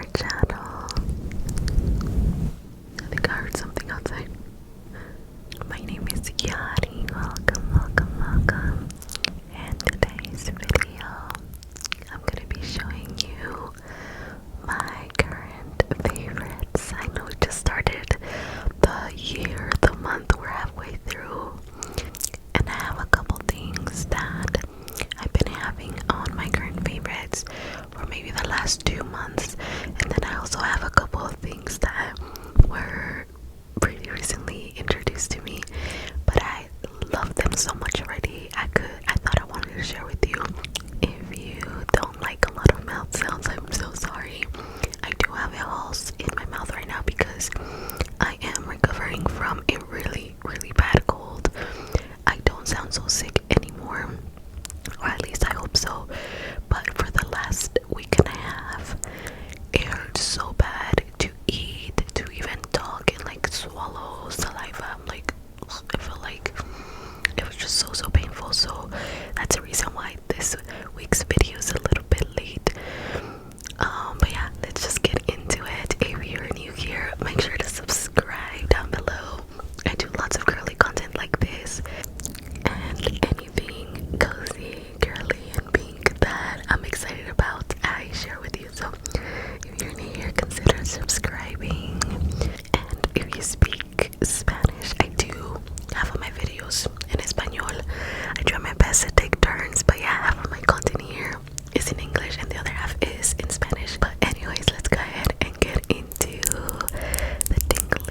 our channel. I think I heard something outside. My name is Yadi. Welcome. In today's video, I'm gonna be showing you my current favorites. I know it just started the year, the month, we're halfway through, and I have a couple things that I've been having on my current favorites for maybe the last 2 months, and then I also have a couple of things that were pretty recently introduced to me, but I love them so much already. I thought I wanted to share with you. If you don't like a lot of mouth sounds, I'm so sorry. I do have a holes in my mouth right now because I am recovering from a really bad cold. I don't sound so sick anymore, or at least I hope so, but for the last week and a half it hurts so bad to eat, to even talk, and like swallow saliva. I'm like, I feel like it was just so painful. So that's the reason why this week's video is a little bit late. But yeah, let's just get into it. If you're new here, make sure to subscribe down below. I do lots of girly content like this and anything cozy, girly, and pink that I'm excited about, I share with you. So if you're new here, consider subscribing. And if you speak Spanish, I do half of my videos in Espanol. I try my best to take turns, but yeah, half of my content here is in English and the other half is in Spanish. But anyways, let's go ahead and get into the tingly.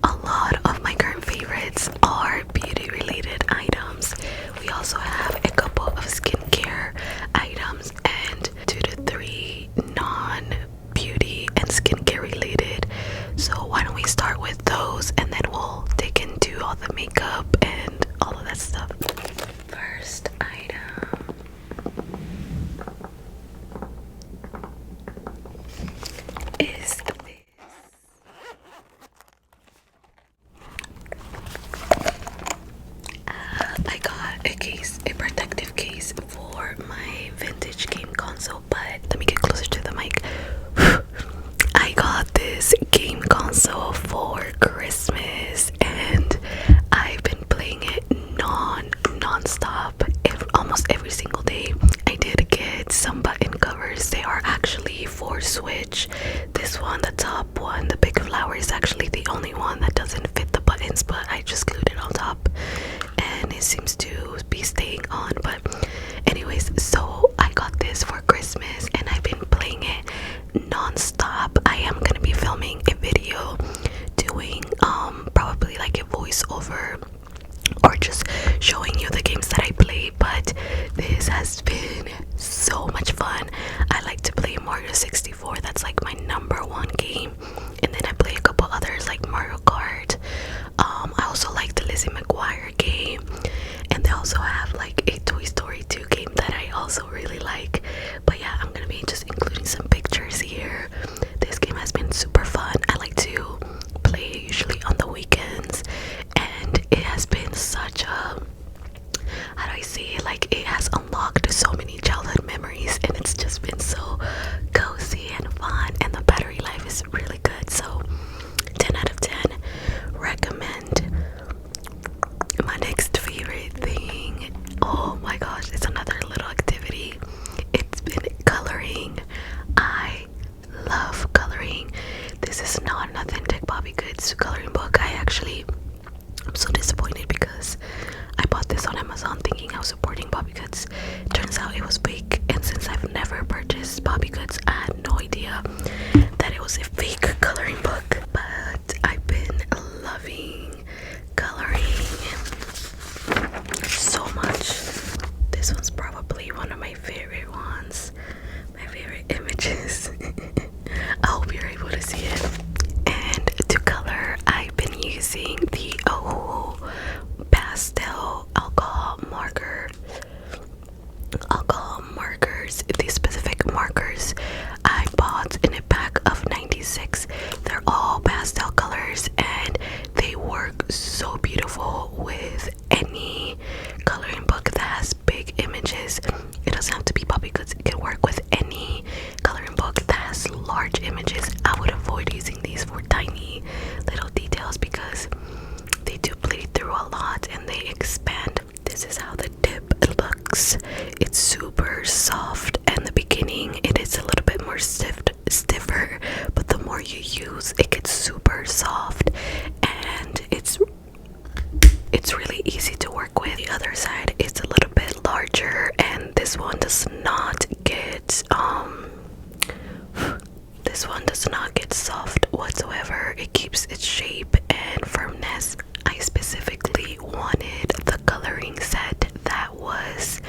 A lot of my current favorites are beauty related items. We also have a couple of skincare items and 2 to 3 non-beauty and skincare related. So why don't we start with those and then we'll dig into all the makeup and all of that stuff. First item is this. I got a protective case for my vintage game console, but let me get closer to the mic. I got this game console for Christmas and I've been playing it non-stop almost every single day. I did get some button covers. They are actually for Switch. This one, the top one, the big flower, is actually the only one that doesn't fit the buttons, but I just glued it on top and it seems to be staying on. But anyways, so I got this for Christmas and I've been playing it non-stop. I am gonna be filming a video doing probably like a voiceover or just showing you the games that I play, but this has been so much fun. I like to play Mario 64. That's like my #1 game, and then I play a couple others like Mario Kart. I also like the Lizzie McGuire game, and they also have like a Toy Story 2 game that I also really like. But yeah, I'm gonna be just including some pictures here. This game has been super fun. I like to play it usually on the weekends, and it has been such a, how do I say it, like it has unlocked so many childhood memories, and it's just been so cozy and fun, and the battery life is really good. So 10 out of 10 recommend. My next favorite thing, oh my gosh, it's another little activity. It's been coloring. I love coloring. This is not an authentic Bobby Goods coloring book. I'm so disappointed because I bought this on Amazon thinking I was supporting Bobby Goods. Turns out it was fake, and since I've never purchased Bobby Goods, I had no idea that it was a fake coloring book. But I've been loving coloring so much. This one's probably one of my favorite ones, my favorite images. I hope you're able to see it. And to color, I've been using the pastel alcohol markers. These specific markers I bought in a pack of 96. They're all pastel colors and they work so beautiful with any coloring book that has big images. It doesn't have to be Bobby Goods. It can work with any it keeps its shape and firmness. I specifically wanted the coloring set that was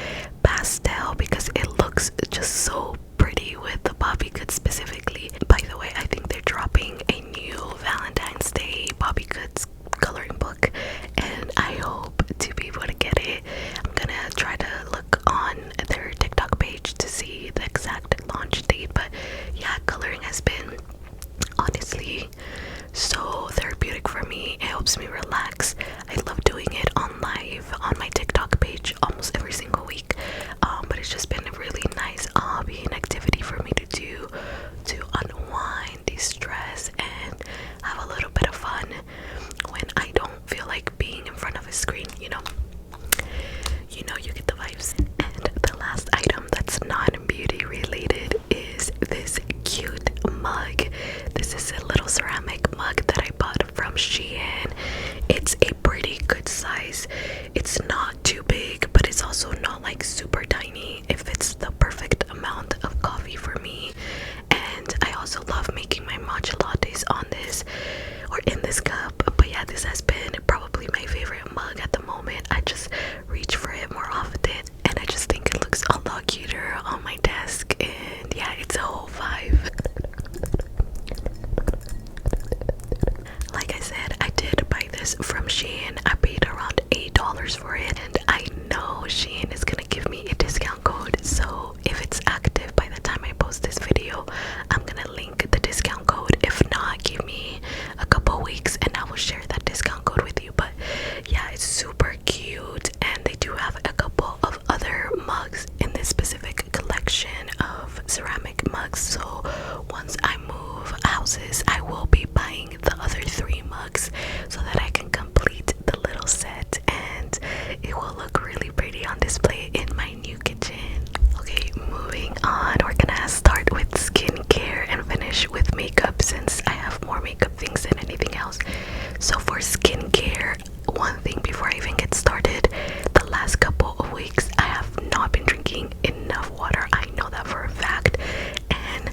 pastel because it looks just so pretty with the Bobby Goods specifically. By the way, I think they're dropping a new Valentine's Day Bobby Goods coloring book, and I hope to be able to get it. I'm gonna try to look on their TikTok page to see the exact launch date, but yeah, coloring has been honestly so therapeutic for me. It helps me relax. I love doing it on live on my TikTok page almost every single week, but it's just been a really nice hobby and activity for me to do to unwind, de-stress, and have a little bit of fun when I don't feel like being in front of a screen, you know, you get the vibes. And the last item that's non-beauty related is this cute mug. This is a little ceramic mug that I bought from Shein. It's a pretty good size. It's not too big, but it's also not like super tiny. It fits the perfect amount of coffee for me. And I also love making my matcha lattes on this or in this cup. But yeah, this has been probably my favorite mug at the moment. I just reach for it more often, and I just think it looks a lot cuter on my desk. And yeah, it's a whole vibe. Like I said, I did buy this from Shein. I paid around $8 for it, and I know Shein is gonna give me a discount code. So if it's active by the time I post this video, I'm gonna link the discount code. If not, give me a couple weeks and I will share that discount code with you. But yeah, it's super cute, and they do have a couple of other mugs in this specific collection of ceramic mugs. So once I move houses, I will be buying the other 3 mugs so that I can complete the little set, and it will look really pretty on display in my new kitchen. Okay, moving on, we're gonna start with skincare and finish with makeup since I have more makeup things than anything else. So for skincare, one thing before I even get started, the last couple of weeks I have not been drinking enough water. I know that for a fact, and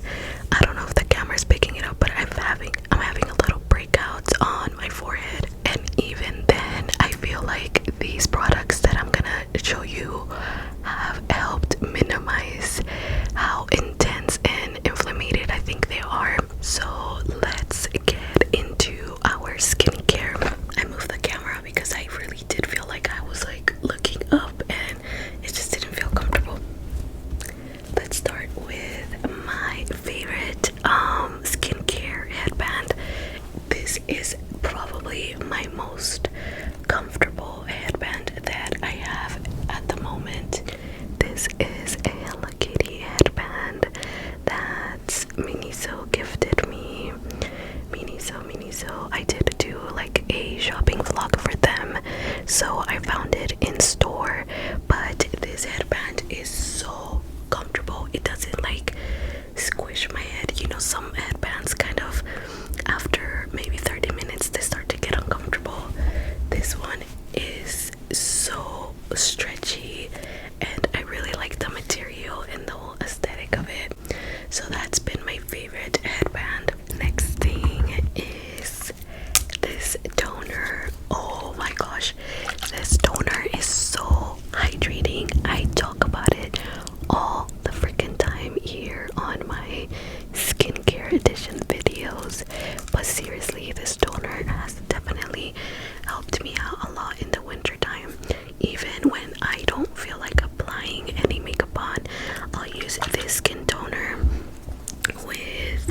I don't know if the camera's picking it up, but I'm having a little breakouts on my forehead. And even then, I feel like these products that I'm gonna show you have helped minimize how intense and inflamed I think they are. So let's get into our skincare. I moved the camera because I really did feel like I was like looking up and it just didn't feel comfortable. Let's start with my favorite skincare headband. This is probably my most comfortable headband that I have at the moment. This is a Hello Kitty headband that Miniso gifted me. Miniso, I did do like a shopping vlog for them, so I found it in store. But this headband is so comfortable. It doesn't like squish my head. You know, some headbands kind of after maybe 30 minutes they start to get uncomfortable. This one is so stretchy, and I really like the material and the whole aesthetic of it. So that's been my favorite headband. Next thing is this toner. Oh my gosh, this toner is so hydrating. I talk about it all the freaking time here on my skincare edition videos, but seriously, this toner has definitely helped me out a lot in the winter time. Even when I don't feel like applying any makeup on, I'll use this skin toner with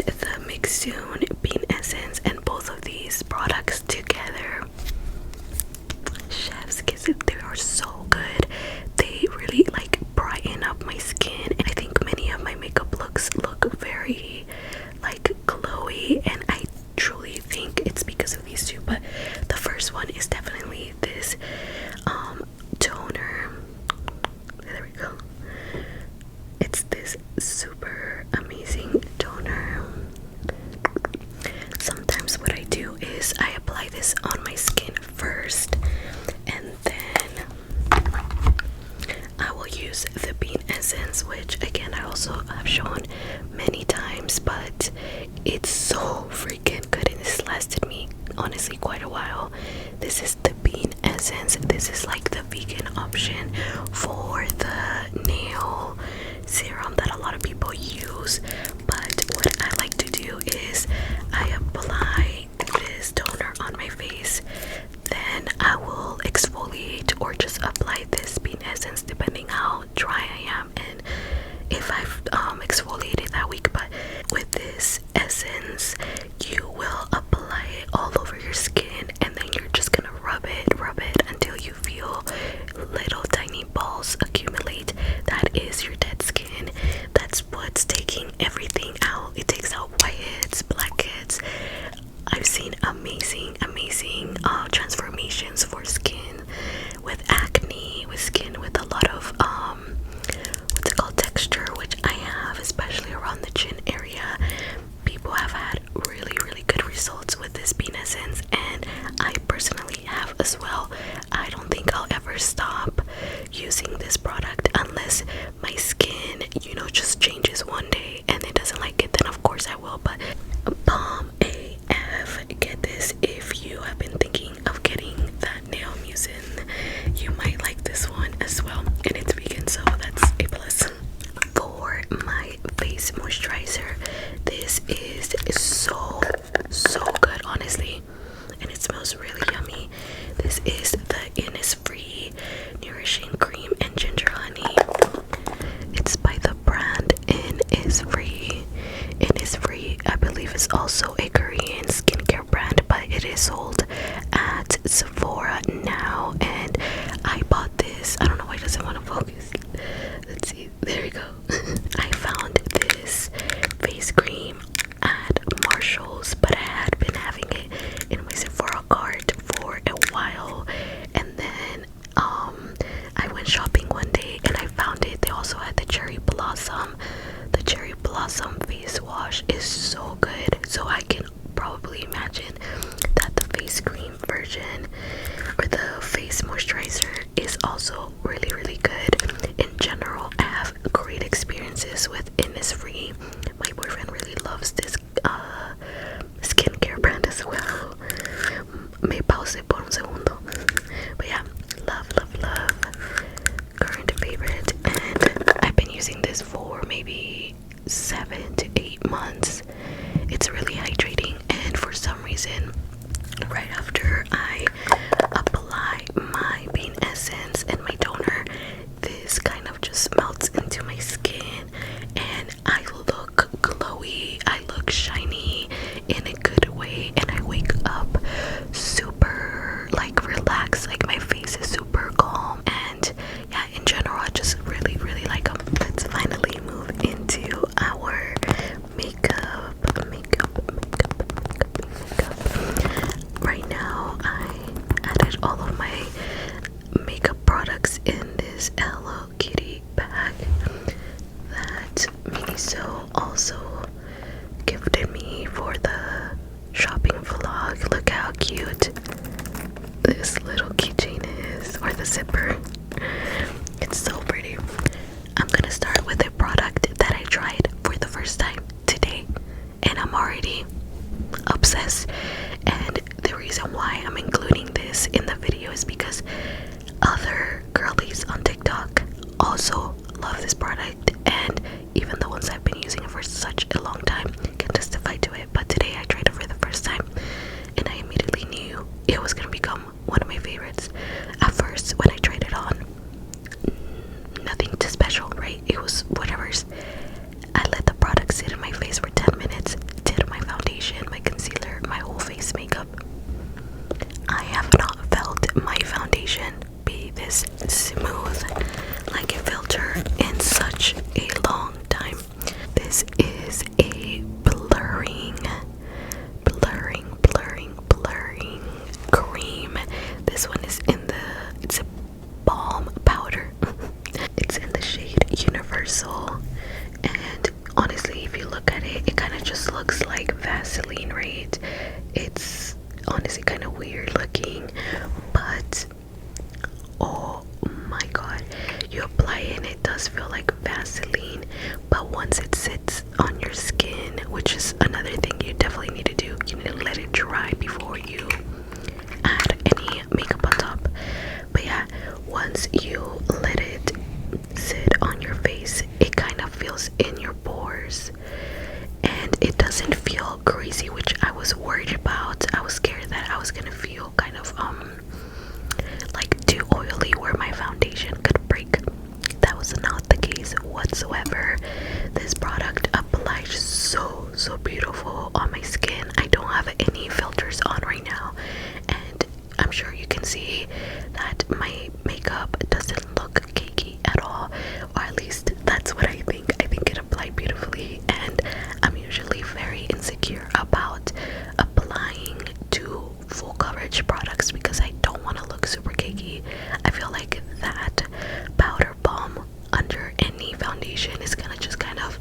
the Mixune Bean Essence, and both of these products together, chef's kiss, they are so good. They really like brighten up my skin, and I think many of my makeup looks look very like glowy, and I truly think it's because of these two. But the first one is definitely this toner. There we go. It's this super amazing toner. Sometimes what I do is I apply this on my skin first, and then I will use the Bean essence, which again I also have shown many times, but it's so freaking good and this lasted me honestly quite a while. This is the bean essence. This is like the vegan option for the nail serum that a lot of people use, but what I like to do is I apply this toner on my face, then I will exfoliate or just apply this bean essence depending how dry I am and if I've exfoliated that week. But with this essence you will apply it all over your skin and then you're just gonna rub it until you feel little tiny balls accumulate. That is your dead skin. That's what's taking everything out. It takes out whiteheads, blackheads. I've seen amazing transformations for skin with acne, with skin with a lot of what's it called, texture, which I have, especially around the chin area. People have had really good results with this bean essence, and I personally have as well. I don't think I'll ever stop using this product unless my skin, you know, just changes one day and it doesn't like it, then of course I will. But bomb AF, get this. If you have been thinking of getting that nail mucin, you might like this one as well, and it's vegan, so that's a plus. For my face moisturizer, this is so good honestly, and it smells really yummy. This is the Innisfree Nourishing Cream and Ginger Honey. It's by the brand Innisfree. Innisfree, I believe, is also a Korean skincare brand, but it is sold at Sephora now, and I bought this. I don't know why it doesn't want to focus. Let's see, there we go. I found this face cream at Marshall's, but I had been having it in my Sephora cart for a while, and then I went shopping one day and I found it. They also had the cherry blossom. The cherry blossom face wash is so good, so I can probably imagine that the face cream version or the face moisturizer is also really good. In general, I have great experiences with Innisfree. My boyfriend really loves this skincare brand as well. Me pause por un segundo. But yeah, love current favorite, and I've been using this for maybe 7 to 8 months. It's really hydrating, and for some reason right after I apply my bean essence and my toner, this kind of just melts into my skin and I look glowy, I look shiny in a good way, and I wake up super like relaxed, like my face is super calm, and yeah, in general I just really like them. Let's finally move into our makeup. Right now I added all of my makeup products in this Hello Kitty bag that Miniso also gifted me for the shopping vlog. Look how cute this little keychain is, or the zipper. It's so pretty. I'm gonna start with a product that I tried for the first time today, and I'm already obsessed. And the reason why I'm including this in the video is because other girlies on TikTok also love this product, and even the ones I've been using it for such a long time can testify to it. But today I tried it for the first time and I immediately knew it was gonna become one of my favorites. At first when I tried it on, nothing too special, right? It was whatever's. I let the product sit in my face for 10 minutes, did my foundation, my concealer, my whole face makeup. I have not felt my foundation be this smooth like a filter in such a long time. This is a blurring cream. This one is it's a balm powder. It's in the shade Universal, and honestly, if you look at it, it kind of just looks like Vaseline, right? It's honestly kind of weird looking, but oh my god, you apply it and it does feel like Vaseline. Vaseline, but once it sits on your skin, which is another thing you definitely need to do, you need to let it dry before you add any makeup on top. But yeah, once you let it sit on your face, it kind of feels in your pores and it doesn't feel greasy, which I was worried about. I was scared that I was gonna feel kind of like too oily where my foundation could break. That was not the case whatsoever. This product applies so beautiful on my skin. I don't have any filters on right now, and I'm sure you can see that my makeup doesn't look cakey at all, or at least that's what I think. I think it applied beautifully, and I'm usually very insecure about applying to full coverage products because I don't want to look super cakey. I feel like that powder balm under any foundation is gonna just kind of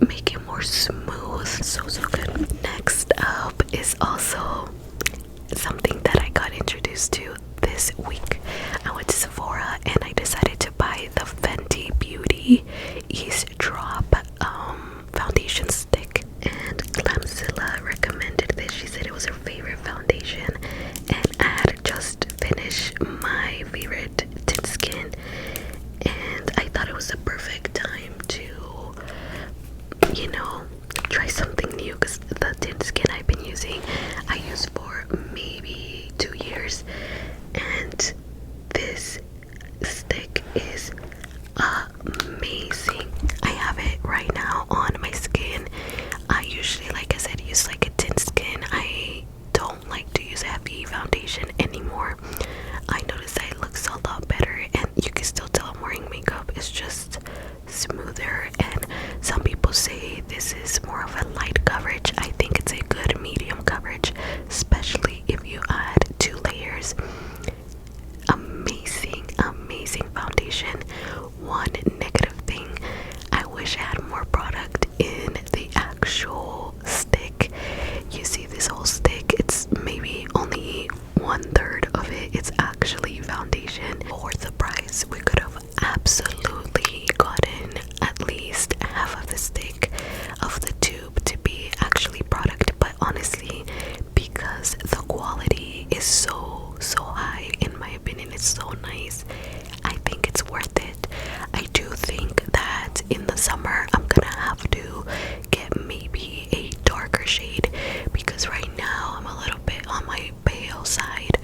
make it more smooth. So good. Next up is also something that I got introduced to this week. I went to Sephora and I decided to buy the Fenty Beauty Ease Drop foundation stick, and Glamzilla recommended this. She said it was her favorite foundation, and I had just finished my favorite tint skin, and I thought it was the perfect time to, you know, try something new, because the tint skin I've been using I used for maybe 2 years, and this stick is amazing. I have it right now on my skin. I usually, like I said, use like a tint skin. I don't like to use heavy foundation anymore. I noticed that it looks a lot better, and you can still tell I'm wearing makeup. It's just smoother, and some people say this is more of a light coverage. I think it's a good medium coverage, especially if you add 2 layers. Amazing foundation. One negative thing, I wish I had more product in the actual stick. You see this whole stick, it's maybe only 1/3 of it. It's actually foundation. For the price, we could have absolutely gotten at least half of the stick of the tube to be actually product, but honestly, because the quality is so high, in my opinion, it's so nice, I think it's worth it. I do think that in the summer I'm gonna have to get maybe a darker shade, because right now I'm a little bit on my pale side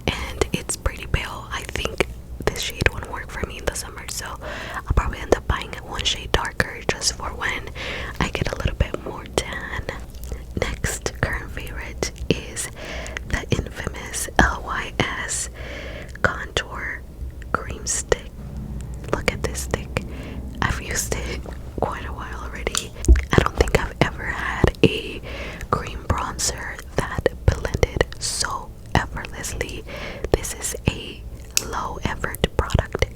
and it's pretty pale. I think this shade wouldn't work for me in the summer, so I'll probably end up buying it 1 shade darker just for when I get a little bit more tan. Next current favorite is the infamous LYS contour cream stick. Look at this stick. I've used it quite a while already. I don't think I've ever had a cream bronzer that blended so effortlessly. This is a low effort product.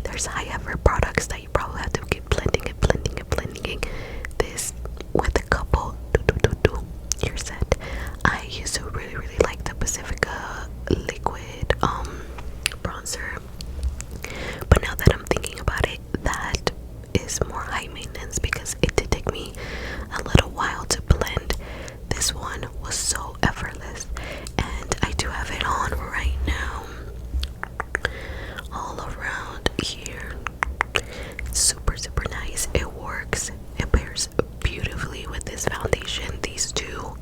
There's high effort products that you probably have to keep blending it. This with a couple you're set. I used to really like the Pacifica liquid bronzer, but now that I'm thinking about it, that is more high maintenance because it did take me a little while to blend. This one was so effortless, and I do have it on right now all around here. It's super nice. It works. It pairs beautifully with this foundation. These two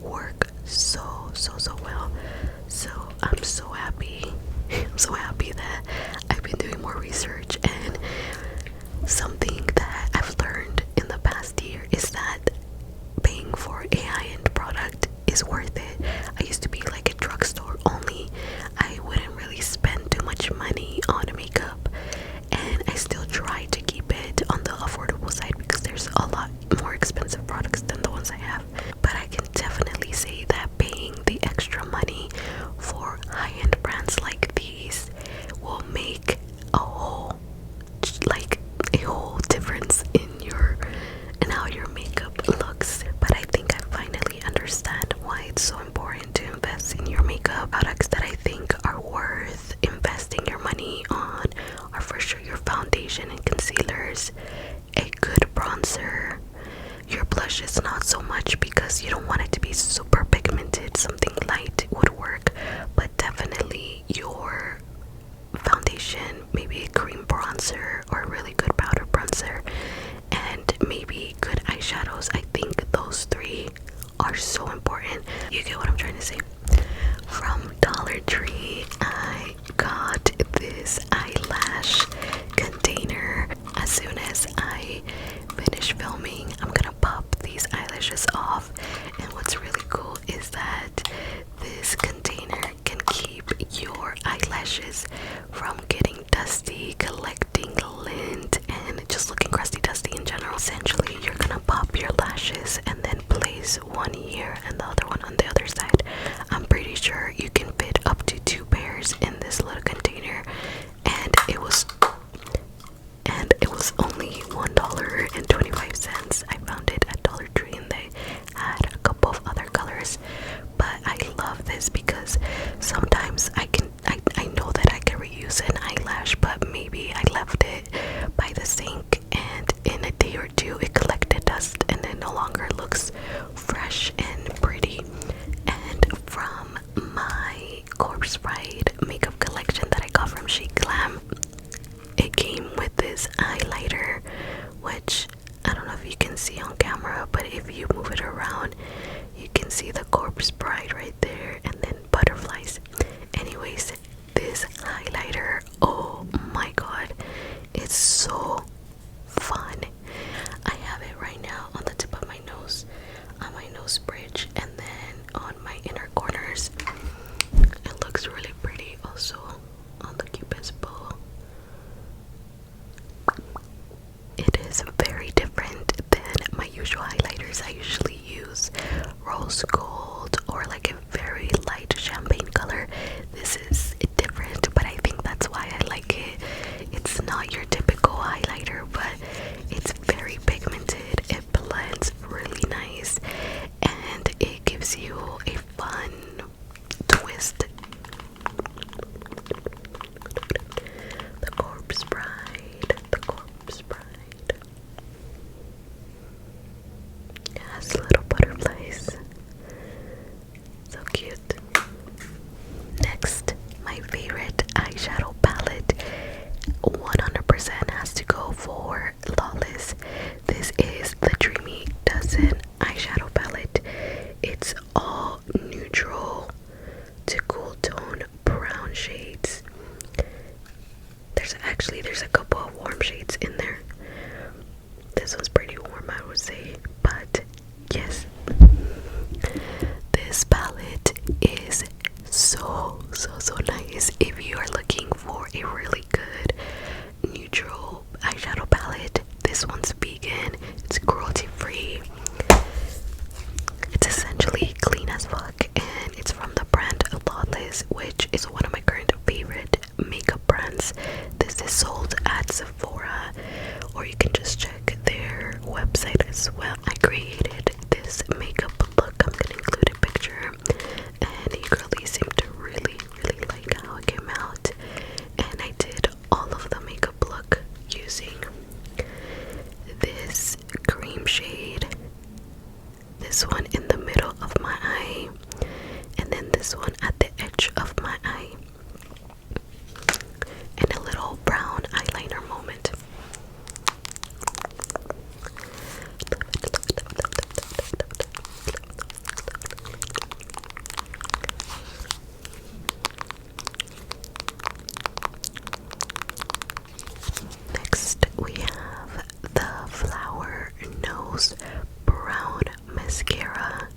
work so well. So I'm so happy. I'm so happy that I've been doing more research, and something that I've learned in the past year is that paying for a high-end product is worth it. I used to be like a drugstore only. I wouldn't really spend too much money on makeup, and I still try to keep it on the affordable side because there's a lot more expensive products than the ones I have. But I can definitely say that paying the extra money for high-end brands like these will make a whole $2, a good bronzer. Your blush is not so much because you don't want it to be super pigmented. Something light would work, but definitely your foundation, maybe a cream bronzer or a really good powder bronzer, and maybe good eyeshadows. I think those three are so important. You get what I'm trying to say? From Dollar Tree, I got this eyelash container. As soon as I finish filming, I'm gonna pop these eyelashes off. And what's really cool is that this container can keep your eyelashes from getting dusty, collecting lint, and just looking crusty dusty in general. Essentially, you're gonna pop your lashes and then place one here and the other one on the other side. I'm pretty sure you can fit up to 2 pairs in this little container, and it was only $1.25. I found it at Dollar Tree and they had a couple of other colors, but I love this because sometimes I know that I can reuse an eyelash, but maybe I left it by the sink and in a day or two it collected dust and it no longer looks fresh and pretty. And from my Corpse Bride makeup collection that I got from Chic Glam, it came with this highlighter, which I don't know if you can see on camera, but if you move it around, you can see the Corpse Bride right there and then butterflies. Anyways, this highlighter, oh my god, it's so fun. I have it right now on the tip of my nose, on my nose bridge, and then on my inner corners. It looks really pretty also on the cupid's bow. It is very different than my usual highlighters. I usually use rose gold or like a very light champagne color. This is different, but I think that's why I like it. It's not your typical highlighter, but it's very pigmented. It blends really nice and it gives you a fun twist. The Corpse Bride, the Corpse Bride. It has little butterflies. So cute. Next, my favorite eyeshadow palette 100% has to go for Lawless. This is the Dreamy Dozen eyeshadow palette. It's all neutral to cool tone brown shades. There's a couple of warm shades in there. This one's pretty warm, I would say, but yes, this palette is so nice. If you are looking for a really good neutral eyeshadow palette, this one's vegan, it's cruelty free, it's essentially clean as fuck, and it's from the brand Lawless, which is one of my current favorite makeup brands. This is sold at Sephora, or you can just check their website as well. I created this makeup look. I'm gonna include a picture, and you girlies seem to really like how it came out. And I did all of the makeup look using this cream shade, this one in the middle of my eye, and then this one at the edge of my eye, and a little brown eyeliner moment. Next, we have the Flower Nose Brown Mascara.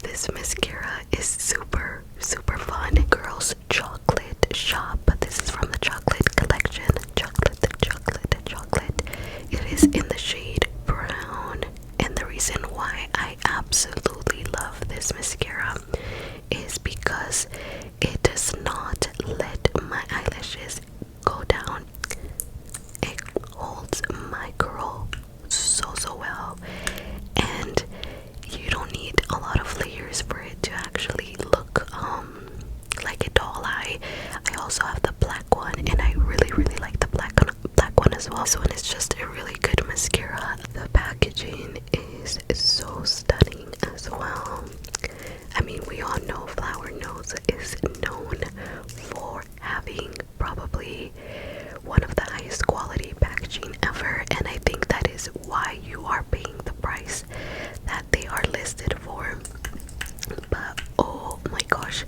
This mascara is super fun. Girls Chocolate Shop. This is from the Chocolate Collection. Chocolate. It is in the shade brown. And the reason why I absolutely love this mascara is because it does not let my eyelashes go down. It holds my curl so well, and you don't need a lot of layers for it to actually look like a doll eye. I also have the black one, and I really like the black one as well. This one is just a really packaging is so stunning as well. I mean, we all know Flower Nose is known for having probably one of the highest quality packaging ever, and I think that is why you are paying the price that they are listed for. But oh my gosh,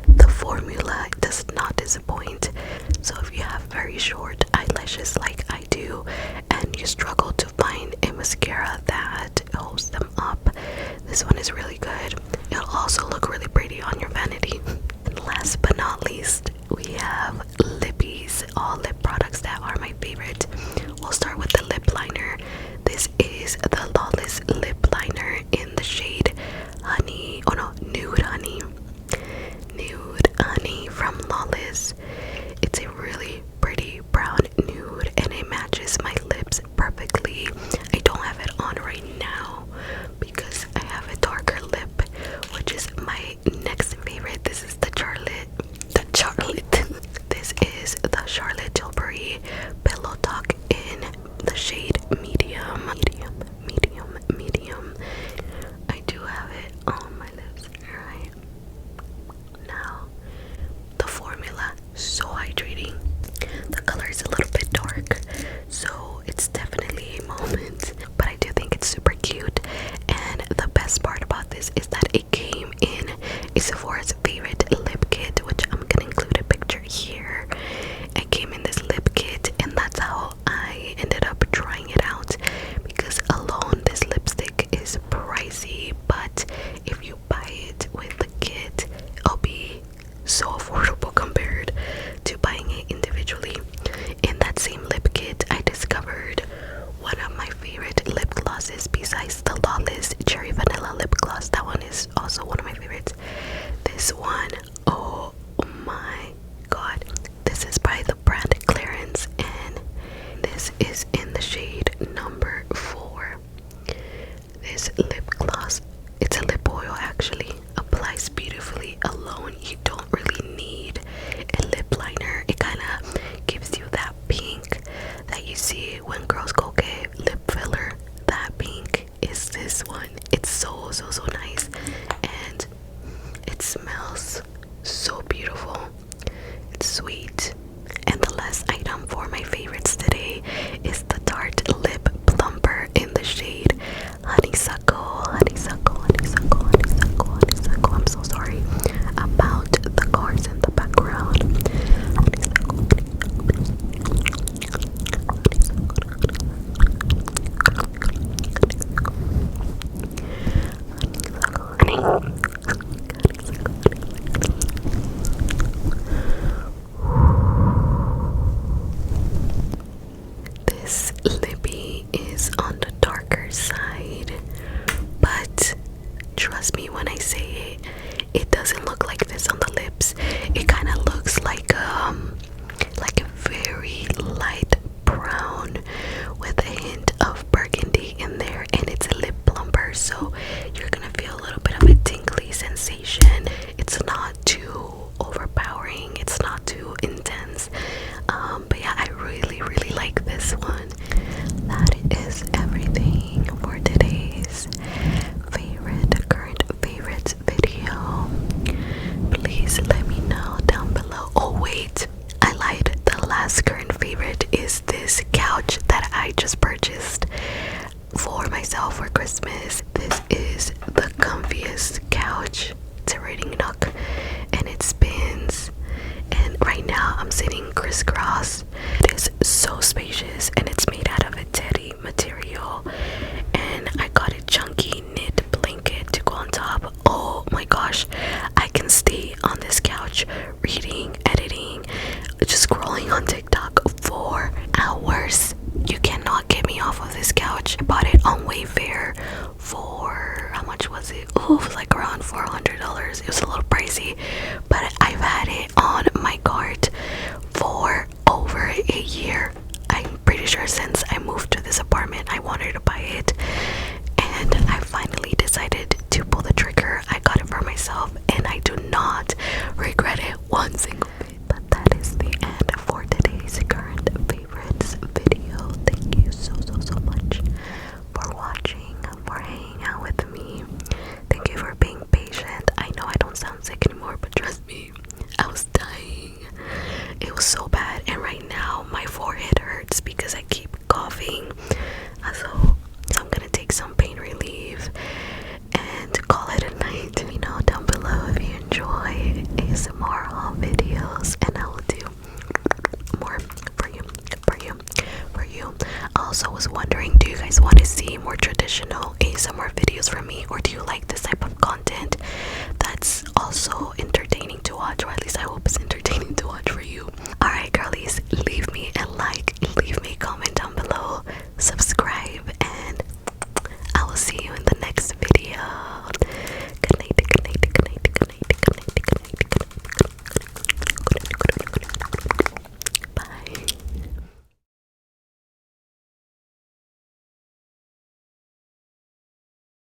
the formula does not disappoint. So if you have very short eyelashes like I do, and you struggle to find a mascara that holds them up, this one is really good. It'll also look really pretty on your vanity. And last but not least, we have lippies, all lip products that are my favorite. We'll start with the lip liner. This is the Lawless lip liner in the shade Honey, oh no, Nude Honey. Nude Honey from Lawless. It's a really pretty brown nude and it matches my lips perfectly. I don't have it on right now because I have a darker lip, which is my next favorite. This is the Charlotte. This is the Charlotte Tilbury Pillow Talk in the shade medium. I do have it on my lips right now. The formula, so hydrating. The color is a little bit dark, so it's definitely a moment, but I do think it's super cute. And the best part about this is that it came in a Sephora's favorite lip kit, which I'm gonna include a picture here. It came in this lip kit, and that's how I ended up trying it out, because alone this lipstick is pricey, but if you buy it with the kit, it'll be so affordable compared to buying it individually. In that same lip kit, I discovered one of my favorite lip glosses besides the Lawless Cherry Vanilla Lip Gloss. That one is also one of my favorites. This one, oh my god, this is by the brand Clarins, and this is in the shade number 4. This lip gloss, it's a lip oil actually, applies beautifully alone. You don't really need a lip liner. It kind of gives you that pink that you see when girls go get lip filler. That pink is this one. It's so nice, and it smells so beautiful. It's sweet. And the last item for my favorites today is the Tarte Lip Plumper in the shade Honeysuckle. I'm so sorry about the cars in the background. This lippy is on the darker side, but trust me when I say it doesn't look like this on the lips. It kind of looks like a very light brown with a hint of burgundy in there, and it's a lip plumper, so you're gonna feel a little bit of a tingly sensation. It's not too overpowering, it's not too intense, but yeah, I really like this one. That is everything for today's current favorites video. Please let me know down below. Oh wait, I lied. The last current favorite is this couch that I just purchased for myself for Christmas. This is the comfiest couch. It's a reading nook and it spins, and right now I'm sitting crisscross. It is so spacious and it's made out of a teddy material, and I got a chunky knit blanket to go on top. Oh my gosh, I can stay on this couch reading, editing, just scrolling on TikTok for hours. You cannot get me off of this couch. I bought it on Wayfair for, how much was it? Oh, it was like around $400. It was a little pricey, but I've had it on my cart for over a year. I'm pretty sure since I moved to this apartment I wanted to buy it, and I finally decided to pull the trigger. I got it for myself and I do not regret it one single bit. But that is the end for today's current favorites video. Thank you so much for watching. also was wondering, do you guys want to see more traditional ASMR videos from me, or do you like this type of content that's also entertaining to watch, or at least I hope it's